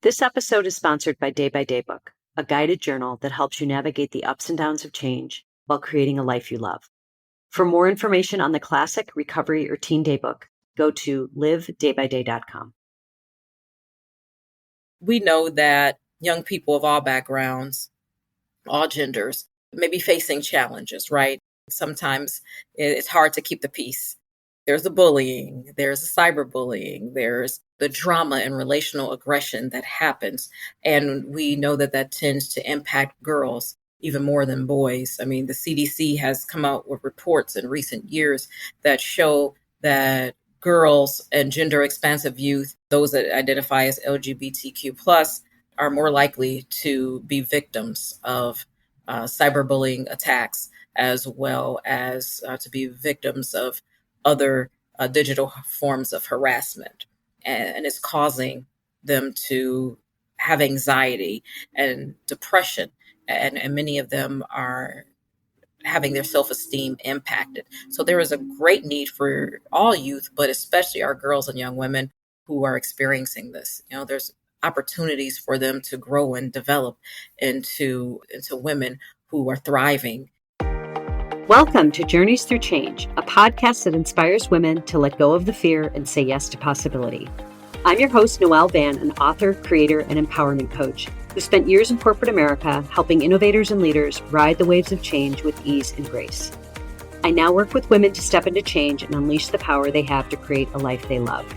This episode is sponsored by Day by Day Book, a guided journal that helps you navigate the ups and downs of change while creating a life you love. For more information on the classic, recovery, or teen daybook, go to livedaybyday.com. We know that young people of all backgrounds, all genders, may be facing challenges, right? Sometimes it's hard to keep the peace. There's the bullying, there's the cyberbullying, there's the drama and relational aggression that happens. And we know that that tends to impact girls even more than boys. I mean, the CDC has come out with reports in recent years that show that girls and gender expansive youth, those that identify as LGBTQ plus, are more likely to be victims of cyberbullying attacks, as well as to be victims of other digital forms of harassment. And it's causing them to have anxiety and depression. And many of them are having their self-esteem impacted. So there is a great need for all youth, but especially our girls and young women who are experiencing this. You know, there's opportunities for them to grow and develop into women who are thriving. Welcome to Journeys Through Change, a podcast that inspires women to let go of the fear and say yes to possibility. I'm your host, Noelle Van, an author, creator, and empowerment coach who spent years in corporate America helping innovators and leaders ride the waves of change with ease and grace. I now work with women to step into change and unleash the power they have to create a life they love.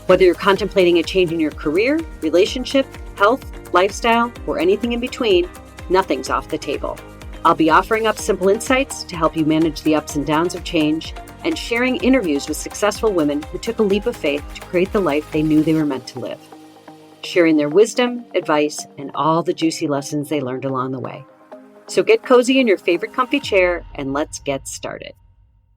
Whether you're contemplating a change in your career, relationship, health, lifestyle, or anything in between, nothing's off the table. I'll be offering up simple insights to help you manage the ups and downs of change and sharing interviews with successful women who took a leap of faith to create the life they knew they were meant to live, sharing their wisdom, advice, and all the juicy lessons they learned along the way. So get cozy in your favorite comfy chair and let's get started.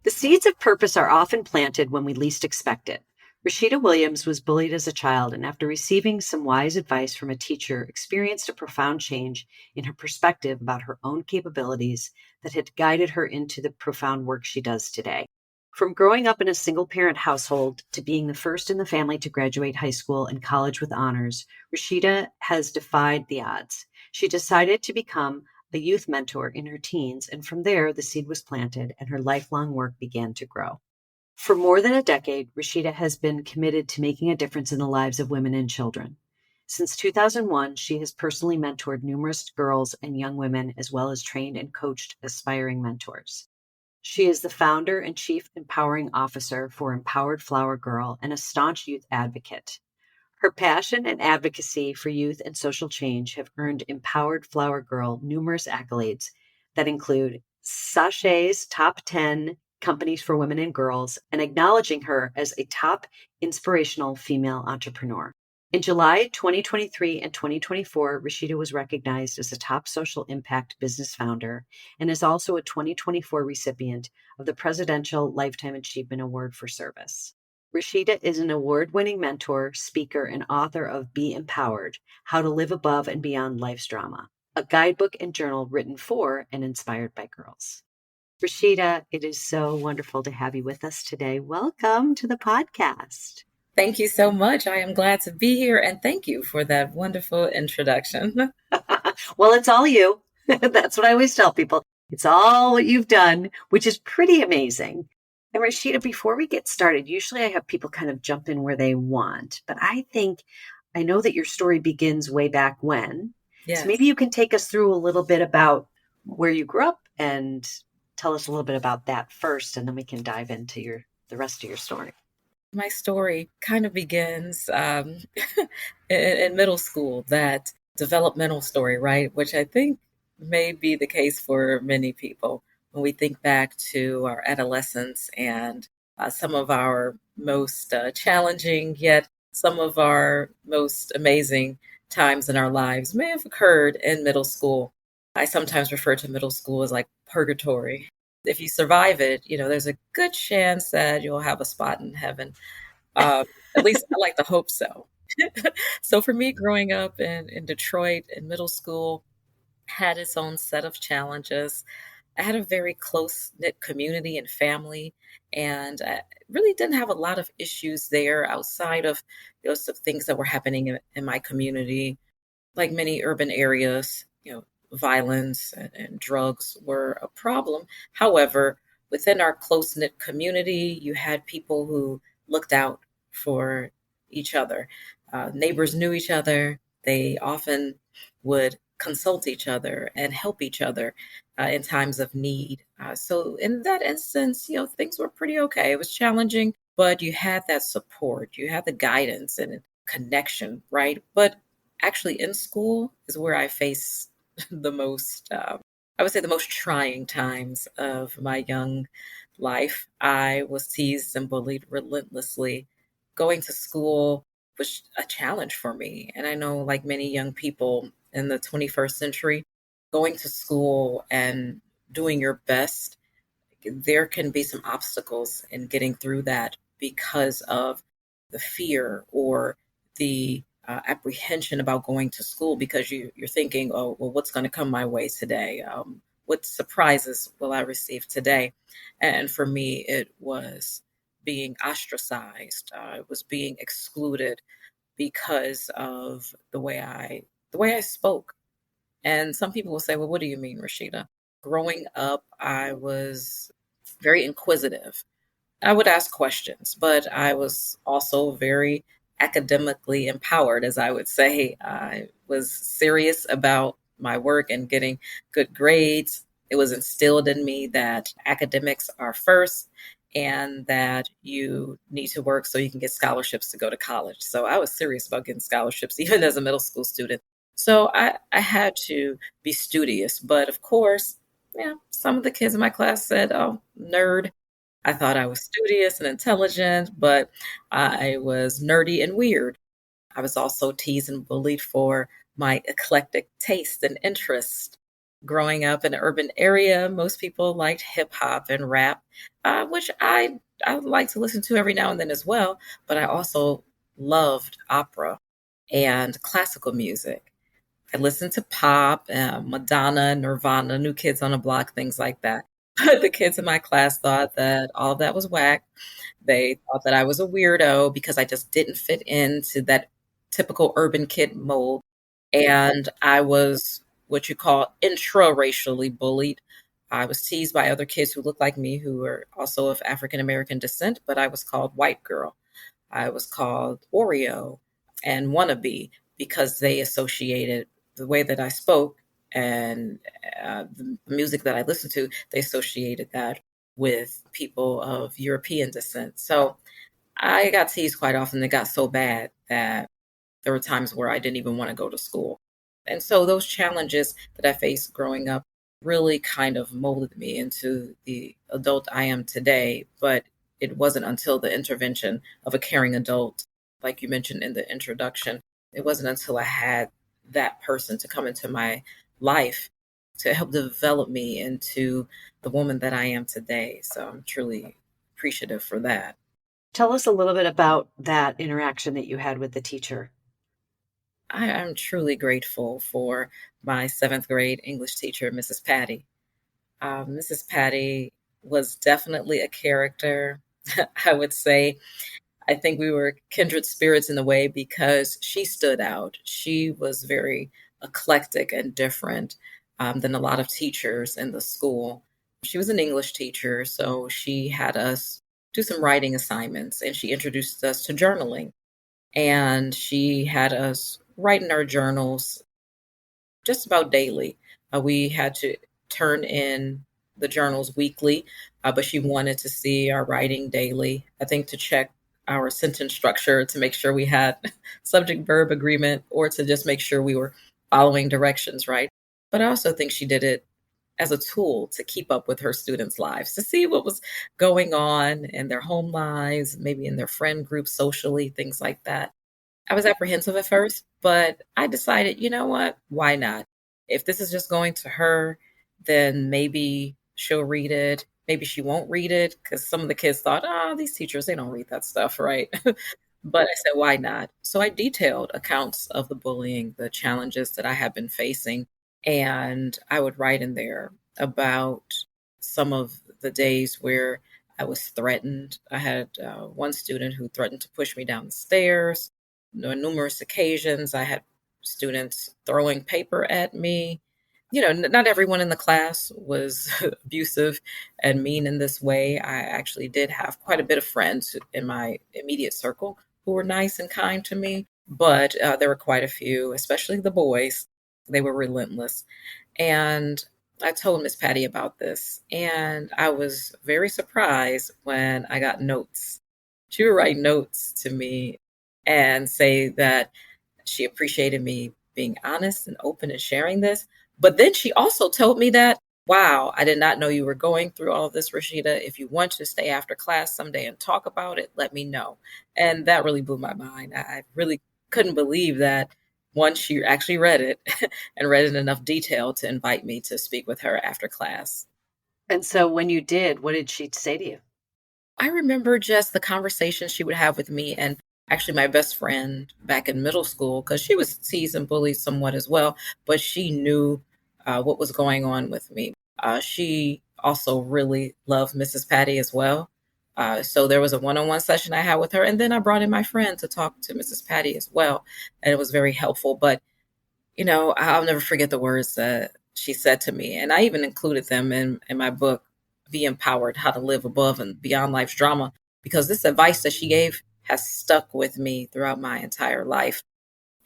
The seeds of purpose are often planted when we least expect it. Rasheda Williams was bullied as a child, and after receiving some wise advice from a teacher, experienced a profound change in her perspective about her own capabilities that had guided her into the profound work she does today. From growing up in a single-parent household to being the first in the family to graduate high school and college with honors, Rasheda has defied the odds. She decided to become a youth mentor in her teens, and from there, the seed was planted and her lifelong work began to grow. For more than a decade, Rasheda has been committed to making a difference in the lives of women and children. Since 2001, she has personally mentored numerous girls and young women, as well as trained and coached aspiring mentors. She is the founder and chief empowering officer for Empowered Flower Girl and a staunch youth advocate. Her passion and advocacy for youth and social change have earned Empowered Flower Girl numerous accolades that include Sachet's Top 10 Companies for Women and Girls, and acknowledging her as a top inspirational female entrepreneur. In July 2023 and 2024, Rasheda was recognized as a top social impact business founder and is also a 2024 recipient of the Presidential Lifetime Achievement Award for Service. Rasheda is an award-winning mentor, speaker, and author of Be Empowered: How to Live Above and Beyond Life's Drama, a guidebook and journal written for and inspired by girls. Rasheda, it is so wonderful to have you with us today. Welcome to the podcast. Thank you so much. I am glad to be here, and thank you for that wonderful introduction. Well, it's all you. That's what I always tell people. It's all what you've done, which is pretty amazing. And Rasheda, before we get started, usually I have people kind of jump in where they want, but I know that your story begins way back when. Yes. So maybe you can take us through a little bit about where you grew up and tell us a little bit about that first, and then we can dive into the rest of your story. My story kind of begins in middle school, that developmental story, right? Which I think may be the case for many people when we think back to our adolescence and some of our most challenging, yet some of our most amazing times in our lives may have occurred in middle school. I sometimes refer to middle school as like purgatory. If you survive it, there's a good chance that you'll have a spot in heaven. At least I like to hope so. So for me, growing up in Detroit in middle school had its own set of challenges. I had a very close knit community and family, and I really didn't have a lot of issues there outside of some things that were happening in my community. Like many urban areas, violence and drugs were a problem. However, within our close knit community, you had people who looked out for each other. Neighbors knew each other. They often would consult each other and help each other in times of need. So, in that instance, things were pretty okay. It was challenging, but you had that support, you had the guidance and connection, right? But actually, in school is where I face the most, I would say, the most trying times of my young life. I was teased and bullied relentlessly. Going to school was a challenge for me. And I know, like many young people in the 21st century, going to school and doing your best, there can be some obstacles in getting through that because of the fear or the apprehension about going to school because you're thinking, oh, well, what's going to come my way today? What surprises will I receive today? And for me, it was being ostracized. It was being excluded because of the way I spoke. And some people will say, well, what do you mean, Rashida? Growing up, I was very inquisitive. I would ask questions, but I was also very academically empowered, as I would say. I was serious about my work and getting good grades. It was instilled in me that academics are first and that you need to work so you can get scholarships to go to college. So I was serious about getting scholarships, even as a middle school student. So I had to be studious. But of course, yeah, some of the kids in my class said, oh, nerd. I thought I was studious and intelligent, but I was nerdy and weird. I was also teased and bullied for my eclectic taste and interest. Growing up in an urban area, most people liked hip hop and rap, which I like to listen to every now and then as well. But I also loved opera and classical music. I listened to pop, Madonna, Nirvana, New Kids on the Block, things like that. But the kids in my class thought that all of that was whack. They thought that I was a weirdo because I just didn't fit into that typical urban kid mold. And I was what you call intra-racially bullied. I was teased by other kids who looked like me, who were also of African American descent, but I was called white girl. I was called Oreo and wannabe because they associated the way that I spoke and the music that I listened to, they associated that with people of European descent. So I got teased quite often. It got so bad that there were times where I didn't even want to go to school. And so those challenges that I faced growing up really kind of molded me into the adult I am today. But it wasn't until the intervention of a caring adult, like you mentioned in the introduction, it wasn't until I had that person to come into my life to help develop me into the woman that I am today. So I'm truly appreciative for that. Tell us a little bit about that interaction that you had with the teacher. I'm truly grateful for my seventh grade English teacher, Mrs. Patty. Mrs. Patty was definitely a character. I would say I think we were kindred spirits in a way because she stood out. She was very eclectic and different than a lot of teachers in the school. She was an English teacher, so she had us do some writing assignments and she introduced us to journaling. And she had us write in our journals just about daily. We had to turn in the journals weekly, but she wanted to see our writing daily, I think to check our sentence structure to make sure we had subject verb agreement or to just make sure we were following directions right. But I also think she did it as a tool to keep up with her students' lives, to see what was going on in their home lives, maybe in their friend groups, socially, things like that. I was apprehensive at first, but I decided, you know what? Why not? If this is just going to her, then maybe she'll read it. Maybe she won't read it because some of the kids thought, oh, these teachers, they don't read that stuff, right? But I said, why not? So I detailed accounts of the bullying, the challenges that I had been facing. And I would write in there about some of the days where I was threatened. I had one student who threatened to push me down the stairs. On numerous occasions, I had students throwing paper at me. Not everyone in the class was abusive and mean in this way. I actually did have quite a bit of friends in my immediate circle who were nice and kind to me, but there were quite a few, especially the boys. They were relentless. And I told Miss Patty about this, and I was very surprised when I got notes. She would write notes to me and say that she appreciated me being honest and open and sharing this. But then she also told me that, wow, I did not know you were going through all of this, Rashida. If you want to stay after class someday and talk about it, let me know. And that really blew my mind. I really couldn't believe that once she actually read it and read it in enough detail to invite me to speak with her after class. And so when you did, what did she say to you? I remember just the conversation she would have with me and actually my best friend back in middle school, because she was teased and bullied somewhat as well, but she knew what was going on with me. She also really loved Mrs. Patty as well. So there was a one-on-one session I had with her, and then I brought in my friend to talk to Mrs. Patty as well, and it was very helpful. But I'll never forget the words that she said to me. And I even included them in my book, Be Empowered, How to Live Above and Beyond Life's Drama, because this advice that she gave has stuck with me throughout my entire life.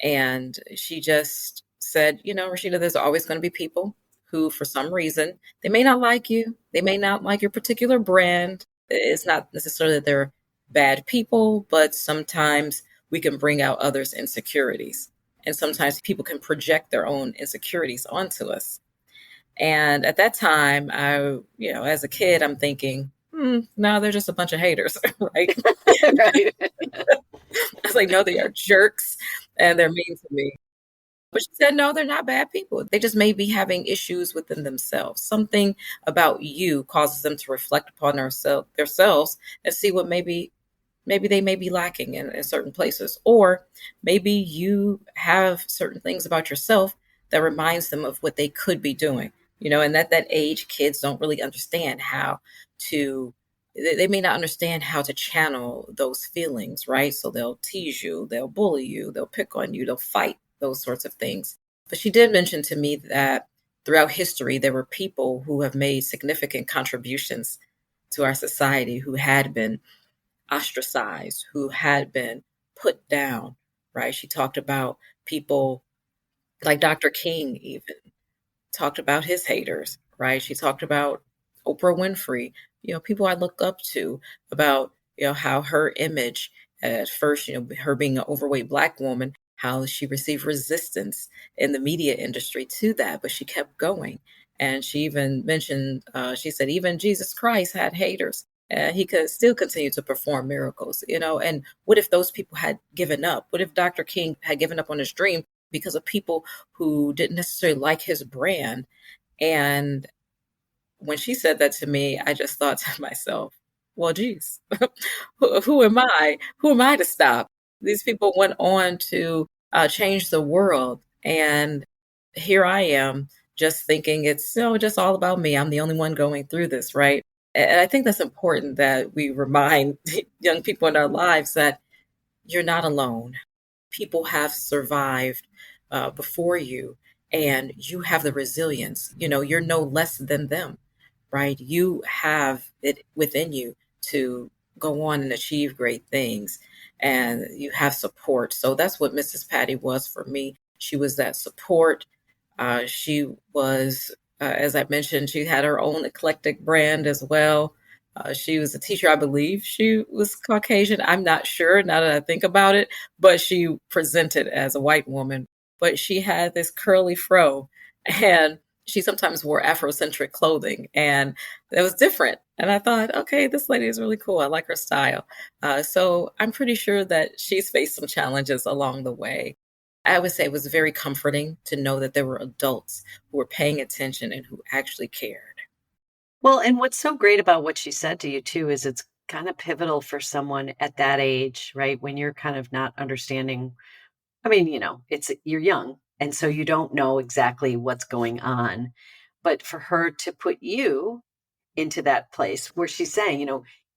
And she just said, Rashida, there's always going to be people who, for some reason, they may not like you. They may not like your particular brand. It's not necessarily that they're bad people, but sometimes we can bring out others' insecurities. And sometimes people can project their own insecurities onto us. And at that time, as a kid, I'm thinking, no, they're just a bunch of haters, right? Right. I was like, no, they are jerks and they're mean to me. But she said, no, they're not bad people. They just may be having issues within themselves. Something about you causes them to reflect upon themselves and see what maybe they may be lacking in certain places. Or maybe you have certain things about yourself that reminds them of what they could be doing. And at that age, kids don't really understand they may not understand how to channel those feelings, right? So they'll tease you, they'll bully you, they'll pick on you, they'll fight, those sorts of things. But she did mention to me that throughout history, there were people who have made significant contributions to our society who had been ostracized, who had been put down, right? She talked about people like Dr. King, even talked about his haters, right? She talked about Oprah Winfrey, people I look up to, about, how her image at first, her being an overweight Black woman, how she received resistance in the media industry to that, but she kept going. And she even mentioned, she said, even Jesus Christ had haters. He could still continue to perform miracles, and what if those people had given up? What if Dr. King had given up on his dream because of people who didn't necessarily like his brand? And when she said that to me, I just thought to myself, well, geez, who am I? Who am I to stop? These people went on to change the world. And here I am just thinking it's just all about me. I'm the only one going through this, right? And I think that's important that we remind young people in our lives that you're not alone. People have survived before you, and you have the resilience. You're no less than them, right? You have it within you to go on and achieve great things, and you have support. So that's what Mrs. Patty was for me. She was that support. She was, as I mentioned, she had her own eclectic brand as well. She was a teacher, I believe she was Caucasian. I'm not sure now that I think about it, but she presented as a white woman. But she had this curly fro, and she sometimes wore Afrocentric clothing, and it was different. And I thought, okay, this lady is really cool. I like her style. So I'm pretty sure that she's faced some challenges along the way. I would say it was very comforting to know that there were adults who were paying attention and who actually cared. Well, and what's so great about what she said to you too is it's kind of pivotal for someone at that age, right? When you're kind of not understanding. I mean, you're young, and so you don't know exactly what's going on. But for her to put you into that place where she's saying,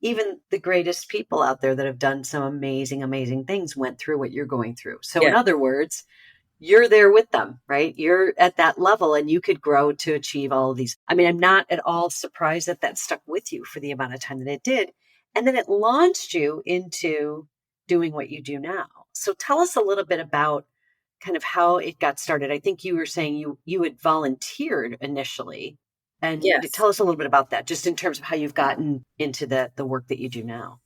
even the greatest people out there that have done some amazing, amazing things went through what you're going through. So in Yeah. other words, you're there with them, right? You're at that level and you could grow to achieve all of these. I mean, I'm not at all surprised that that stuck with you for the amount of time that it did. And then it launched you into doing what you do now. So tell us a little bit about kind of how it got started. I think you were saying you had volunteered initially. And Yes. tell us a little bit about that, just in terms of how you've gotten into the work that you do now.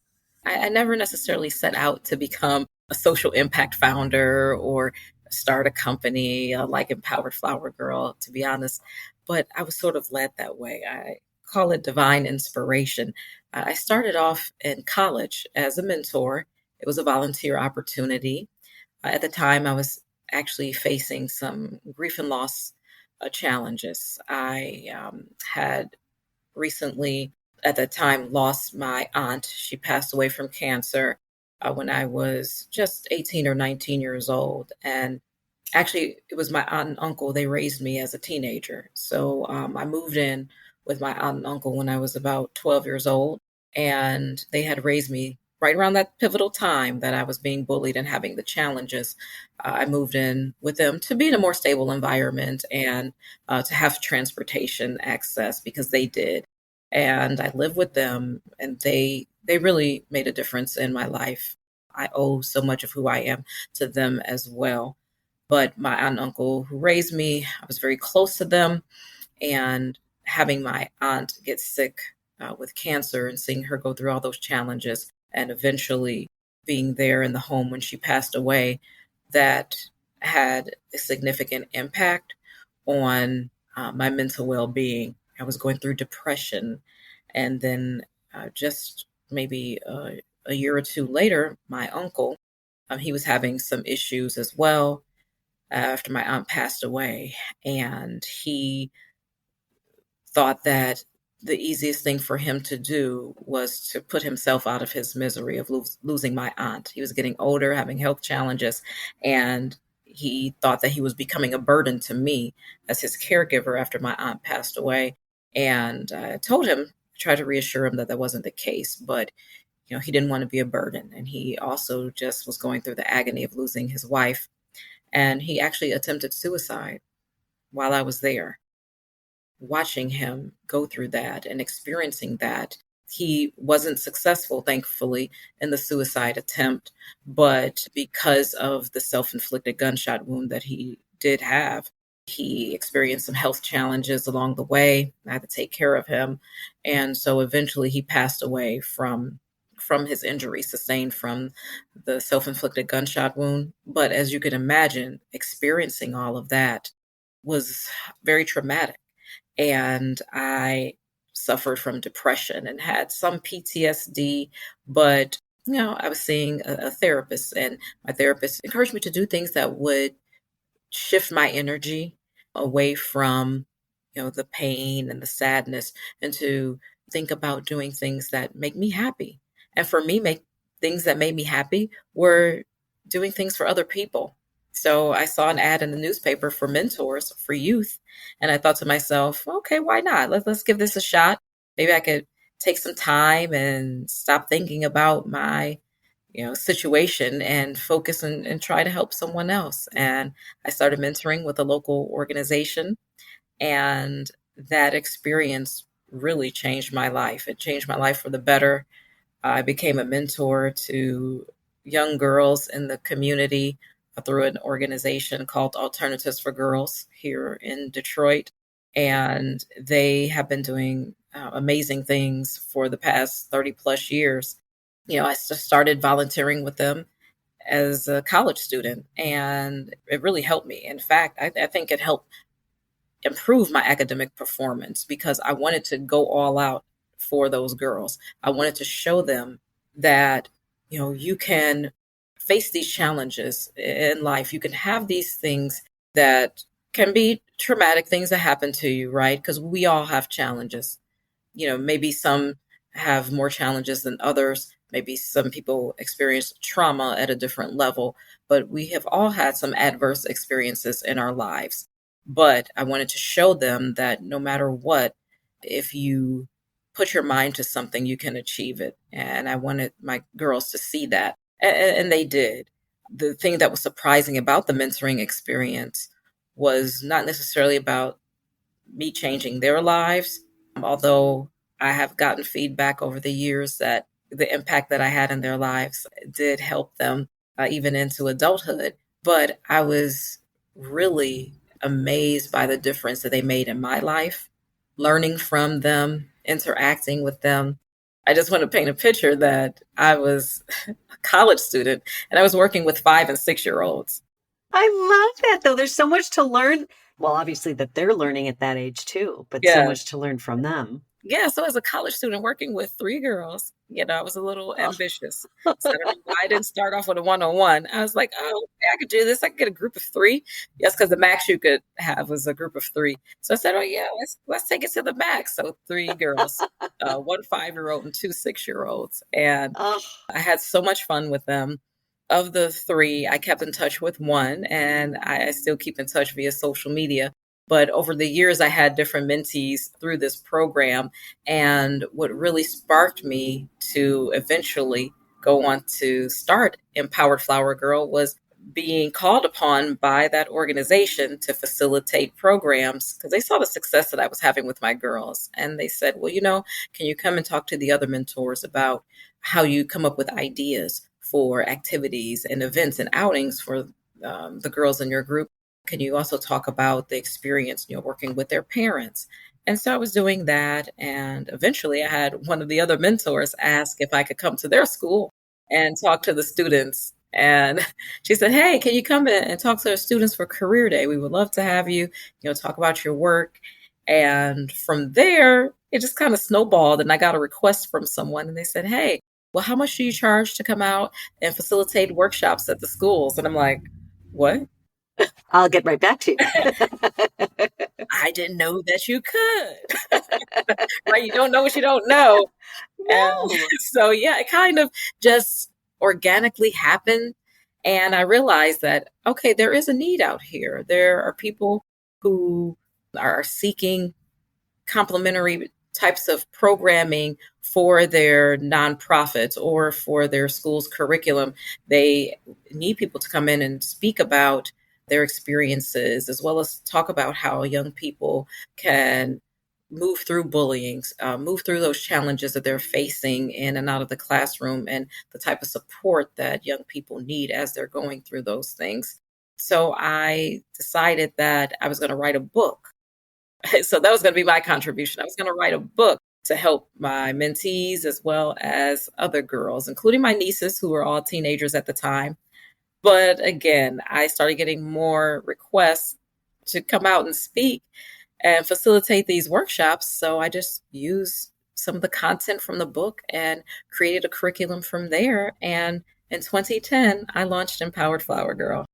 I never necessarily set out to become a social impact founder or start a company like Empowered Flower Girl, to be honest, but I was sort of led that way. I call it divine inspiration. I started off in college as a mentor. It was a volunteer opportunity. At the time, I was actually facing some grief and loss challenges. I had recently, at the time, lost my aunt. She passed away from cancer when I was just 18 or 19 years old. And actually, it was my aunt and uncle. They raised me as a teenager. So I moved in with my aunt and uncle when I was about 12 years old. And they had raised me right around that pivotal time that I was being bullied and having the challenges. I moved in with them to be in a more stable environment and to have transportation access because they did. And I lived with them, and they really made a difference in my life. I owe so much of who I am to them as well. But my aunt and uncle who raised me, I was very close to them. And having my aunt get sick with cancer and seeing her go through all those challenges and eventually being there in the home when she passed away, that had a significant impact on my mental well being. I was going through depression. And then just maybe a year or two later, my uncle, he was having some issues as well after my aunt passed away. And he thought that the easiest thing for him to do was to put himself out of his misery of losing my aunt. He was getting older, having health challenges, and he thought that he was becoming a burden to me as his caregiver after my aunt passed away. And I told him, tried to reassure him that that wasn't the case, but he didn't want to be a burden. And he also just was going through the agony of losing his wife. And he actually attempted suicide while I was there, watching him go through that and experiencing that. He wasn't successful, thankfully, in the suicide attempt, but because of the self inflicted gunshot wound that he did have, he experienced some health challenges along the way. I had to take care of him. And so eventually he passed away from his injury sustained from the self inflicted gunshot wound. But as you can imagine, experiencing all of that was very traumatic. And I suffered from depression and had some PTSD, but I was seeing a therapist, and my therapist encouraged me to do things that would shift my energy away from the pain and the sadness, and to think about doing things that make me happy. And for me, make things that made me happy were doing things for other people. So I saw an ad in the newspaper for mentors for youth, and I thought to myself, okay, why not? Let's give this a shot. Maybe I could take some time and stop thinking about my situation and focus and try to help someone else. And I started mentoring with a local organization, and that experience really changed my life. It changed my life for the better. I became a mentor to young girls in the community through an organization called Alternatives for Girls here in Detroit. And they have been doing amazing things for the past 30 plus years. I started volunteering with them as a college student, and it really helped me. In fact, I think it helped improve my academic performance because I wanted to go all out for those girls. I wanted to show them that, you can face these challenges in life. You can have these things that can be traumatic things that happen to you, right? Because we all have challenges. Maybe some have more challenges than others. Maybe some people experience trauma at a different level, but we have all had some adverse experiences in our lives. But I wanted to show them that no matter what, if you put your mind to something, you can achieve it. And I wanted my girls to see that. And they did. The thing that was surprising about the mentoring experience was not necessarily about me changing their lives, although I have gotten feedback over the years that the impact that I had in their lives did help them even into adulthood. But I was really amazed by the difference that they made in my life, learning from them, interacting with them. I just want to paint a picture that I was a college student and I was working with 5 and 6 year olds. I love that, though. There's so much to learn. Well, obviously that they're learning at that age too, but so Yeah. much to learn from them. Yeah, so as a college student working with 3 girls, I was a little ambitious. So I don't know why I didn't start off with a one-on-one. I was like, oh, okay, I could do this. I could get a group of 3. Yes, because the max you could have was a group of 3. So I said, oh yeah, let's take it to the max. So 3 girls, 1 5-year-old and 2 6-year-olds. And Oh, I had so much fun with them. Of the 3, I kept in touch with 1, and I still keep in touch via social media. But over the years, I had different mentees through this program. And what really sparked me to eventually go on to start Empowered Flower Girl was being called upon by that organization to facilitate programs because they saw the success that I was having with my girls. And they said, well, can you come and talk to the other mentors about how you come up with ideas for activities and events and outings for the girls in your group? Can you also talk about the experience, working with their parents? And so I was doing that. And eventually I had one of the other mentors ask if I could come to their school and talk to the students. And she said, hey, can you come in and talk to our students for Career Day? We would love to have you, talk about your work. And from there, it just kind of snowballed. And I got a request from someone and they said, hey, well, how much do you charge to come out and facilitate workshops at the schools? And I'm like, what? I'll get right back to you. I didn't know that you could. Right? You don't know what you don't know. No. So yeah, it kind of just organically happened. And I realized that, okay, there is a need out here. There are people who are seeking complementary types of programming for their nonprofits or for their school's curriculum. They need people to come in and speak about their experiences, as well as talk about how young people can move through bullying, move through those challenges that they're facing in and out of the classroom, and the type of support that young people need as they're going through those things. So I decided that I was going to write a book. So that was going to be my contribution. I was going to write a book to help my mentees as well as other girls, including my nieces who were all teenagers at the time. But again, I started getting more requests to come out and speak and facilitate these workshops. So I just used some of the content from the book and created a curriculum from there. And in 2010, I launched Empowered Flower Girl.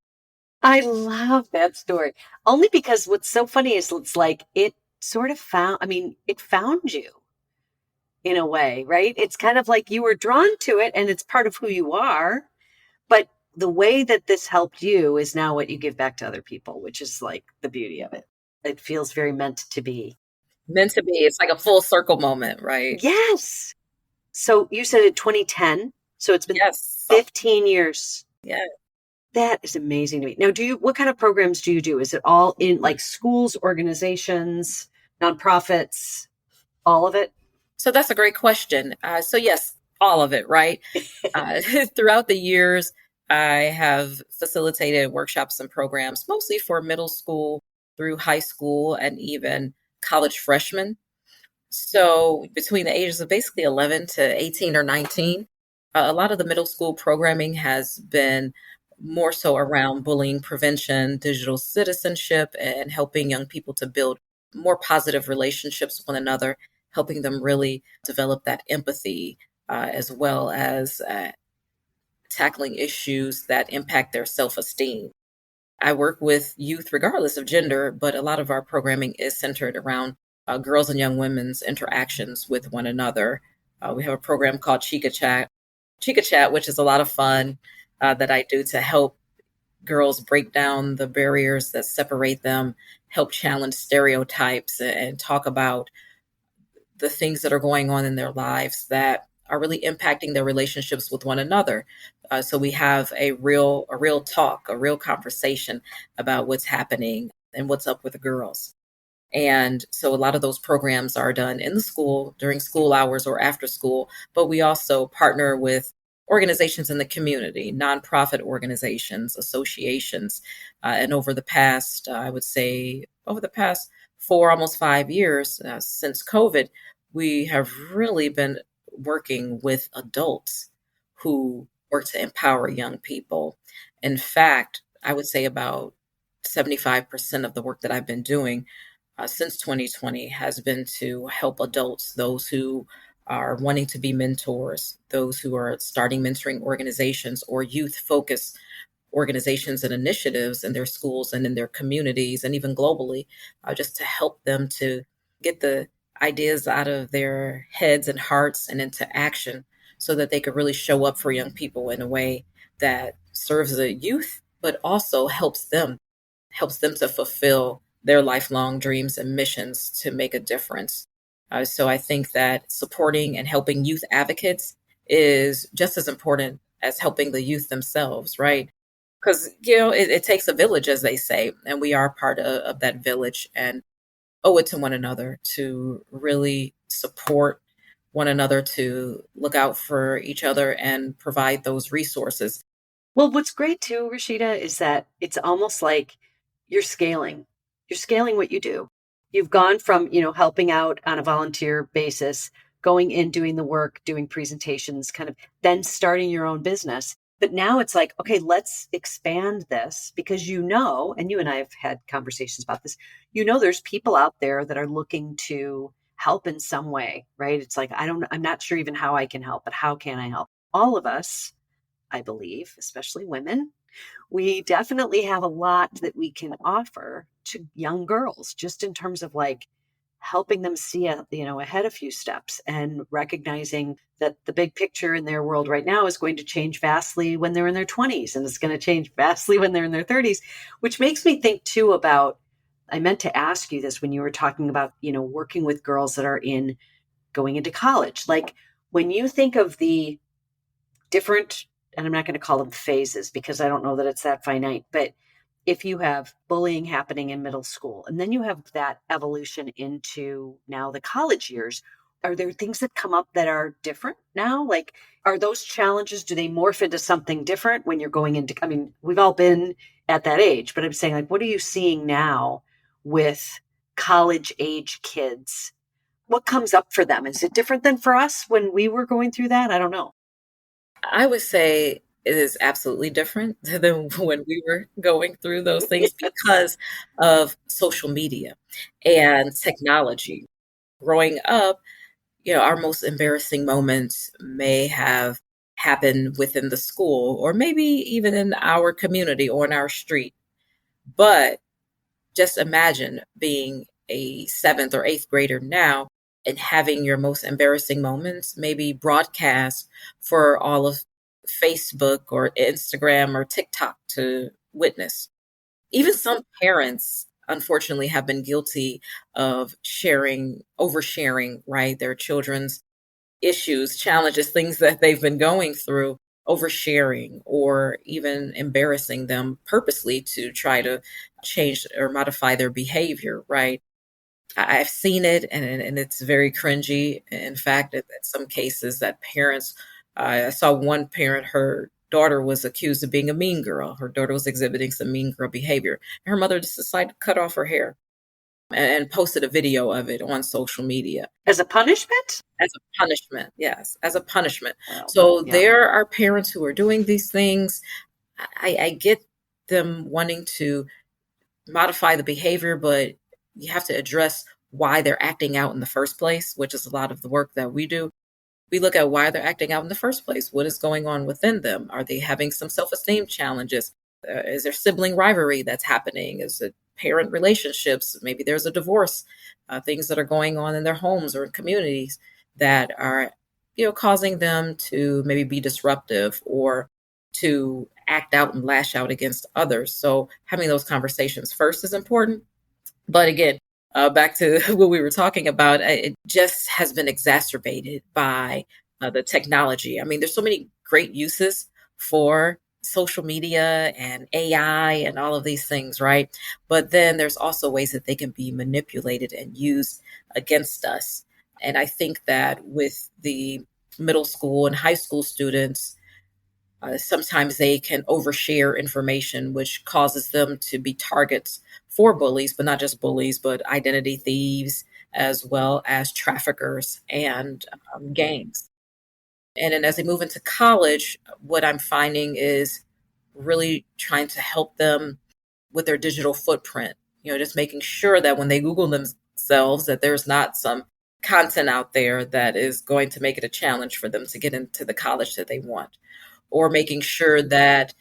I love that story. Only because what's so funny is it's like it sort of it found you in a way, right? It's kind of like you were drawn to it and it's part of who you are. But the way that this helped you is now what you give back to other people, which is like the beauty of it. It feels very meant to be. Meant to be. It's like a full circle moment, right? Yes. So you said in 2010. So it's been 15 years. Yeah. That is amazing to me. Now, what kind of programs do you do? Is it all in like schools, organizations, nonprofits, all of it? So that's a great question. So yes, all of it, right? Throughout the years, I have facilitated workshops and programs, mostly for middle school through high school and even college freshmen. So between the ages of basically 11 to 18 or 19, a lot of the middle school programming has been more so around bullying prevention, digital citizenship, and helping young people to build more positive relationships with one another, helping them really develop that empathy, as well as tackling issues that impact their self-esteem. I work with youth regardless of gender, but a lot of our programming is centered around girls and young women's interactions with one another. We have a program called Chica Chat, which is a lot of fun that I do to help girls break down the barriers that separate them, help challenge stereotypes, and talk about the things that are going on in their lives that are really impacting their relationships with one another. So we have a real talk, a real conversation about what's happening and what's up with the girls. And so a lot of those programs are done in the school during school hours or after school, but we also partner with organizations in the community, nonprofit organizations, associations. And over the past, I would say, over the past 4, almost 5 years since COVID, we have really been working with adults who work to empower young people. In fact, I would say about 75% of the work that I've been doing since 2020 has been to help adults, those who are wanting to be mentors, those who are starting mentoring organizations or youth focused organizations and initiatives in their schools and in their communities and even globally, just to help them to get the ideas out of their heads and hearts and into action so that they could really show up for young people in a way that serves the youth, but also helps them to fulfill their lifelong dreams and missions to make a difference. So I think that supporting and helping youth advocates is just as important as helping the youth themselves, right? Because, it takes a village, as they say, and we are part of that village and owe it to one another to really support one another, to look out for each other and provide those resources. Well, what's great too, Rashida, is that it's almost like you're scaling. You're scaling what you do. You've gone from, helping out on a volunteer basis, going in, doing the work, doing presentations, kind of then starting your own business. But now it's like, okay, let's expand this because and you and I have had conversations about this, there's people out there that are looking to help in some way, right? It's like, I'm not sure even how I can help, but how can I help? All of us, I believe, especially women, we definitely have a lot that we can offer to young girls, just in terms of like helping them see, ahead a few steps and recognizing that the big picture in their world right now is going to change vastly when they're in their 20s, and it's going to change vastly when they're in their 30s, which makes me think too about, I meant to ask you this when you were talking about, working with girls that are going into college. Like when you think of the different, and I'm not going to call them phases because I don't know that it's that finite, but if you have bullying happening in middle school and then you have that evolution into now the college years, are there things that come up that are different now? Like, are those challenges, do they morph into something different when you're going into, I mean, we've all been at that age, but I'm saying, like, what are you seeing now with college age kids? What comes up for them? Is it different than for us when we were going through that? I don't know. I would say it is absolutely different than when we were going through those things because of social media and technology. Growing up, our most embarrassing moments may have happened within the school or maybe even in our community or in our street. But just imagine being a seventh or eighth grader now and having your most embarrassing moments maybe broadcast for all of Facebook or Instagram or TikTok to witness. Even some parents, unfortunately, have been guilty of oversharing, right? Their children's issues, challenges, things that they've been going through, oversharing or even embarrassing them purposely to try to change or modify their behavior, right? I've seen it and it's very cringy. In fact, in some cases that parents, I saw one parent, her daughter was accused of being a mean girl. Her daughter was exhibiting some mean girl behavior. Her mother just decided to cut off her hair and posted a video of it on social media. As a punishment? As a punishment, yes, as a punishment. Wow. So Yeah. there are parents who are doing these things. I get them wanting to modify the behavior, but you have to address why they're acting out in the first place, which is a lot of the work that we do. We look at why they're acting out in the first place. What is going on within them? Are they having some self-esteem challenges? Is there sibling rivalry that's happening? Is it parent relationships? Maybe there's a divorce, things that are going on in their homes or in communities that are, causing them to maybe be disruptive or to act out and lash out against others. So having those conversations first is important. But again, back to what we were talking about, it just has been exacerbated by the technology. I mean, there's so many great uses for social media and AI and all of these things, right? But then there's also ways that they can be manipulated and used against us. And I think that with the middle school and high school students, sometimes they can overshare information, which causes them to be targets for bullies, but not just bullies, but identity thieves, as well as traffickers and gangs. And then as they move into college, what I'm finding is really trying to help them with their digital footprint. Just making sure that when they Google themselves, that there's not some content out there that is going to make it a challenge for them to get into the college that they want, or making sure that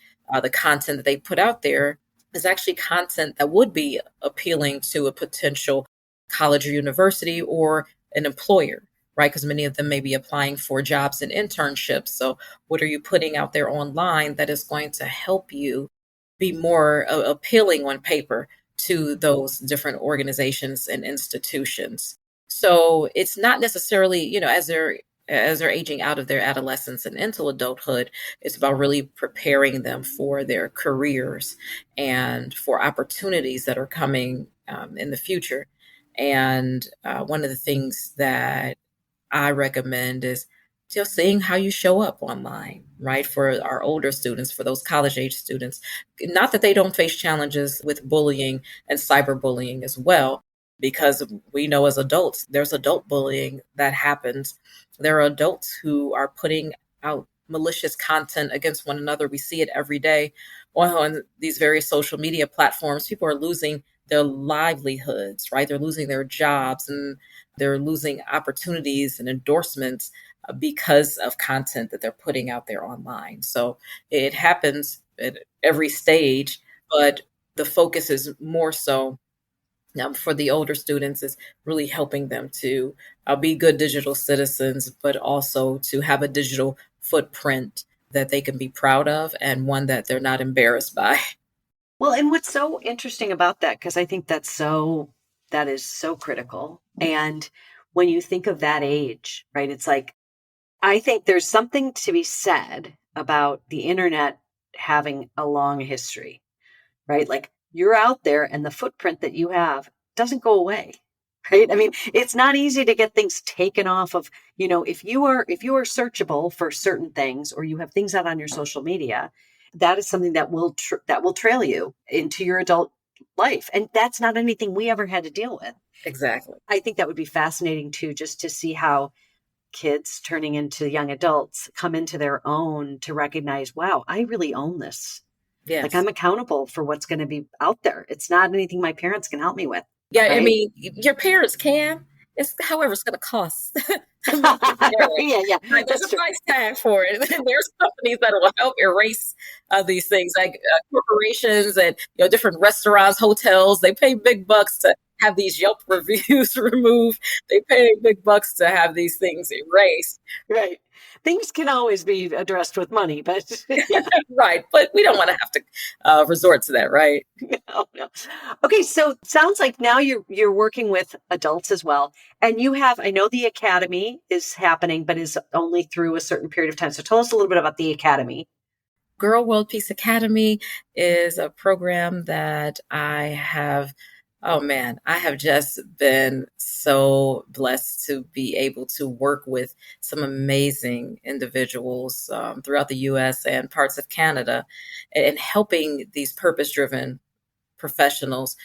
the content that they put out there is actually content that would be appealing to a potential college or university or an employer, right? Because many of them may be applying for jobs and internships. So, what are you putting out there online that is going to help you be more appealing on paper to those different organizations and institutions? So, it's not necessarily, as they're aging out of their adolescence and into adulthood, it's about really preparing them for their careers and for opportunities that are coming in the future. And one of the things that I recommend is just seeing how you show up online, right? For our older students, for those college age students, not that they don't face challenges with bullying and cyberbullying as well, because we know as adults, there's adult bullying that happens. There are adults who are putting out malicious content against one another. We see it every day on these various social media platforms. People are losing their livelihoods, right? They're losing their jobs and they're losing opportunities and endorsements because of content that they're putting out there online. So it happens at every stage, but the focus is more so for the older students is really helping them to be good digital citizens, but also to have a digital footprint that they can be proud of and one that they're not embarrassed by. Well, and what's so interesting about that, because I think that is so critical. And when you think of that age, right, it's like, I think there's something to be said about the internet having a long history, right? Like you're out there and the footprint that you have doesn't go away. Right. I mean, it's not easy to get things taken off of, if you are searchable for certain things or you have things out on your social media, that is something that will trail you into your adult life. And that's not anything we ever had to deal with. Exactly. I think that would be fascinating too, just to see how kids turning into young adults come into their own to recognize, wow, I really own this. Yes. Like I'm accountable for what's going to be out there. It's not anything my parents can help me with. Yeah, right? I mean, your parents can. However, it's going to cost. yeah. Like, there's a price tag for it. There's companies that will help erase these things, like corporations and different restaurants, hotels. They pay big bucks to have these Yelp reviews removed. They pay big bucks to have these things erased. Right. Things can always be addressed with money, but yeah. Right. But we don't want to have to resort to that, right? No. Okay, so it sounds like now you're working with adults as well, and you have. I know the academy is happening, but is only through a certain period of time. So tell us a little bit about the academy. Girl World Peace Academy is a program that I have. Oh man, I have just been so blessed to be able to work with some amazing individuals throughout the US and parts of Canada and helping these purpose driven professionals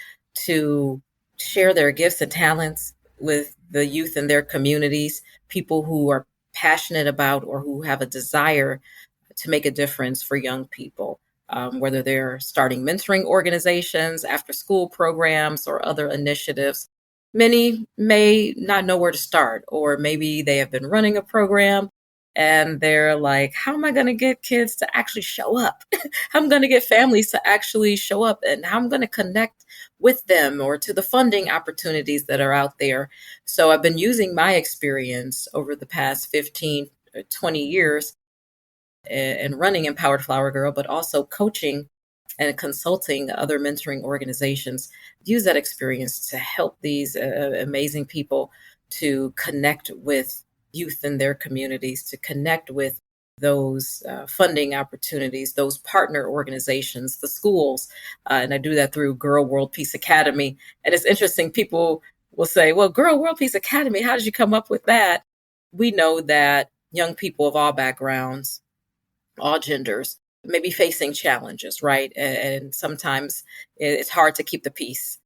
to share their gifts and talents with the youth in their communities, people who are passionate about or who have a desire to make a difference for young people. Whether they're starting mentoring organizations, after school programs, or other initiatives. Many may not know where to start, or maybe they have been running a program and they're like, how am I going to get kids to actually show up? How am I going to get families to actually show up, and how I'm going to connect with them or to the funding opportunities that are out there. So I've been using my experience over the past 15, 20 years and running Empowered Flower Girl, but also coaching and consulting other mentoring organizations, use that experience to help these amazing people to connect with youth in their communities, to connect with those funding opportunities, those partner organizations, the schools. And I do that through Girl World Peace Academy. And it's interesting, people will say, well, Girl World Peace Academy, how did you come up with that? We know that young people of all backgrounds, all genders, may be facing challenges, right? And sometimes it's hard to keep the peace.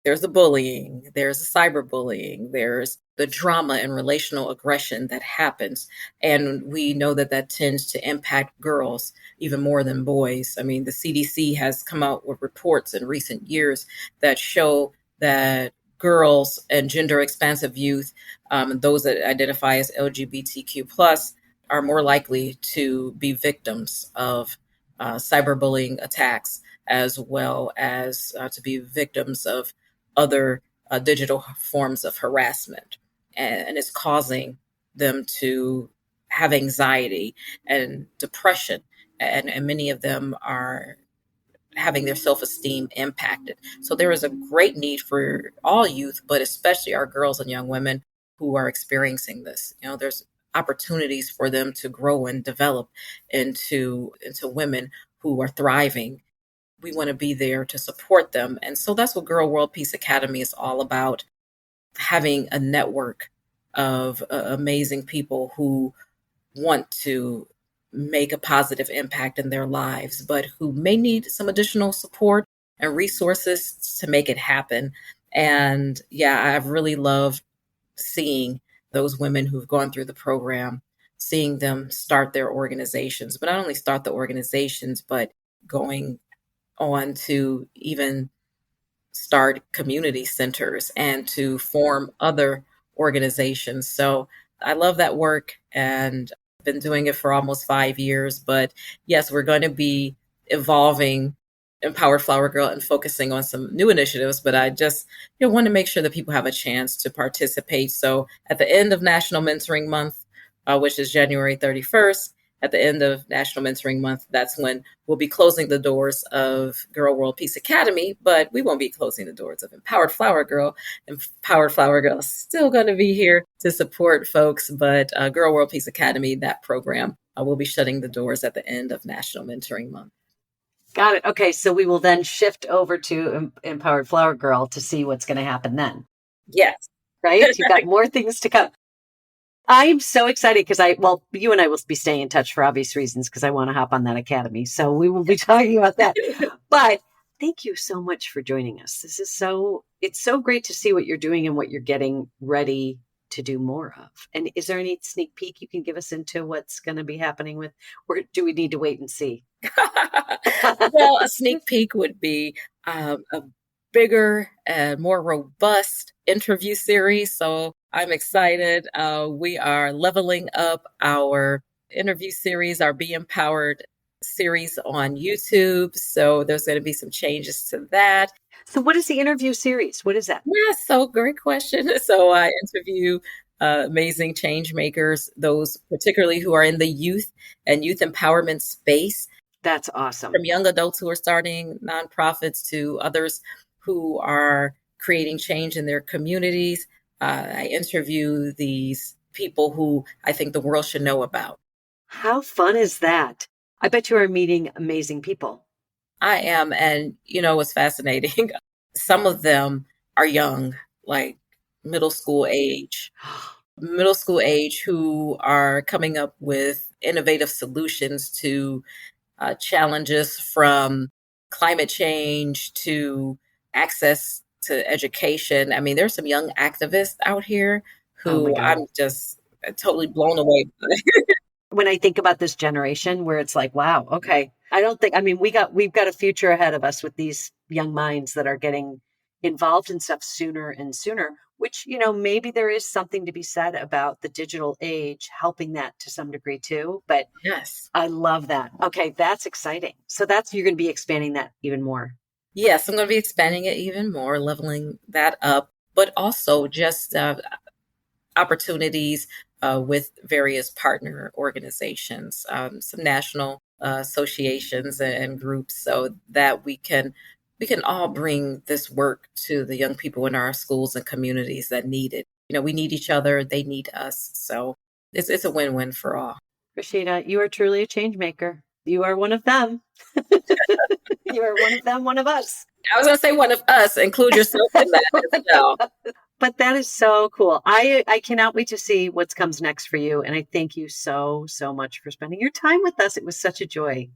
There's the bullying, there's the cyberbullying, there's the drama and relational aggression that happens. And we know that that tends to impact girls even more than boys. I mean, the CDC has come out with reports in recent years that show that girls and gender expansive youth, those that identify as LGBTQ plus, are more likely to be victims of cyberbullying attacks, as well as to be victims of other digital forms of harassment. And it's causing them to have anxiety and depression. And many of them are having their self-esteem impacted. So there is a great need for all youth, but especially our girls and young women who are experiencing this. You know, there's opportunities for them to grow and develop into women who are thriving. We want to be there to support them. And so that's what Girl World Peace Academy is all about, having a network of amazing people who want to make a positive impact in their lives, but who may need some additional support and resources to make it happen. And yeah, I've really loved seeing those women who've gone through the program, seeing them start their organizations, but not only start the organizations, but going on to even start community centers and to form other organizations. So I love that work, and I've been doing it for almost 5 years. But yes, we're going to be evolving Empowered Flower Girl and focusing on some new initiatives. But I just want to make sure that people have a chance to participate. So at the end of National Mentoring Month, which is January 31st, at the end of National Mentoring Month, that's when we'll be closing the doors of Girl World Peace Academy, but we won't be closing the doors of Empowered Flower Girl. Empowered Flower Girl is still going to be here to support folks, but Girl World Peace Academy, that program, will be shutting the doors at the end of National Mentoring Month. Got it. Okay, so we will then shift over to Empowered Flower Girl to see what's going to happen then. Yes. Right? You've got more things to come. I'm so excited because you and I will be staying in touch for obvious reasons because I want to hop on that academy. So we will be talking about that. But thank you so much for joining us. It's so great to see what you're doing and what you're getting ready to do more of. And is there any sneak peek you can give us into what's going to be happening with, or do we need to wait and see? Well, a sneak peek would be a bigger and more robust interview series. So I'm excited. We are leveling up our interview series, our Be Empowered series on YouTube. So there's going to be some changes to that. So what is the interview series? What is that? Yeah, so great question. So I interview amazing change makers, those particularly who are in the youth and youth empowerment space. That's awesome. From young adults who are starting nonprofits to others who are creating change in their communities. I interview these people who I think the world should know about. How fun is that? I bet you are meeting amazing people. I am. And, it's fascinating. Some of them are young, like middle school age, who are coming up with innovative solutions to challenges from climate change to access to education. I mean, there's some young activists out here who I'm just totally blown away by. When I think about this generation where it's like, wow, okay. We've got a future ahead of us with these young minds that are getting involved in stuff sooner and sooner, which, maybe there is something to be said about the digital age helping that to some degree too. But yes, I love that. Okay. That's exciting. So you're going to be expanding that even more. Yes, I'm going to be expanding it even more, leveling that up, but also just opportunities with various partner organizations, some national associations and groups so that we can all bring this work to the young people in our schools and communities that need it. We need each other, they need us. So it's a win-win for all. Rasheda, you are truly a change maker. You are one of them. You are one of them, one of us. I was going to say one of us. Include yourself in that as well. But that is so cool. I cannot wait to see what comes next for you. And I thank you so, so much for spending your time with us. It was such a joy.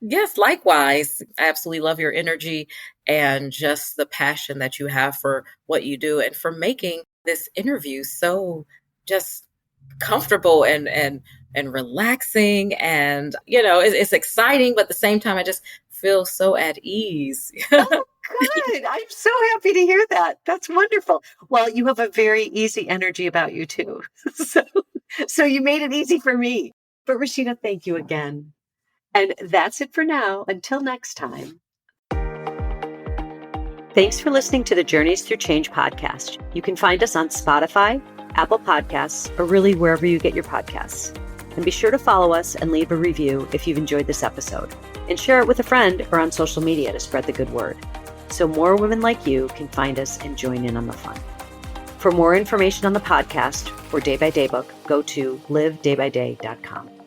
Yes, likewise. I absolutely love your energy and just the passion that you have for what you do and for making this interview so just comfortable and relaxing. And, it's exciting, but at the same time, I just feel so at ease. Oh, good. I'm so happy to hear that. That's wonderful. Well, you have a very easy energy about you too. So you made it easy for me. But Rasheda, thank you again. And that's it for now. Until next time. Thanks for listening to the Journeys Through Change podcast. You can find us on Spotify, Apple Podcasts, or really wherever you get your podcasts. And be sure to follow us and leave a review if you've enjoyed this episode. And share it with a friend or on social media to spread the good word, so more women like you can find us and join in on the fun. For more information on the podcast or Day by Day book, go to livedaybyday.com.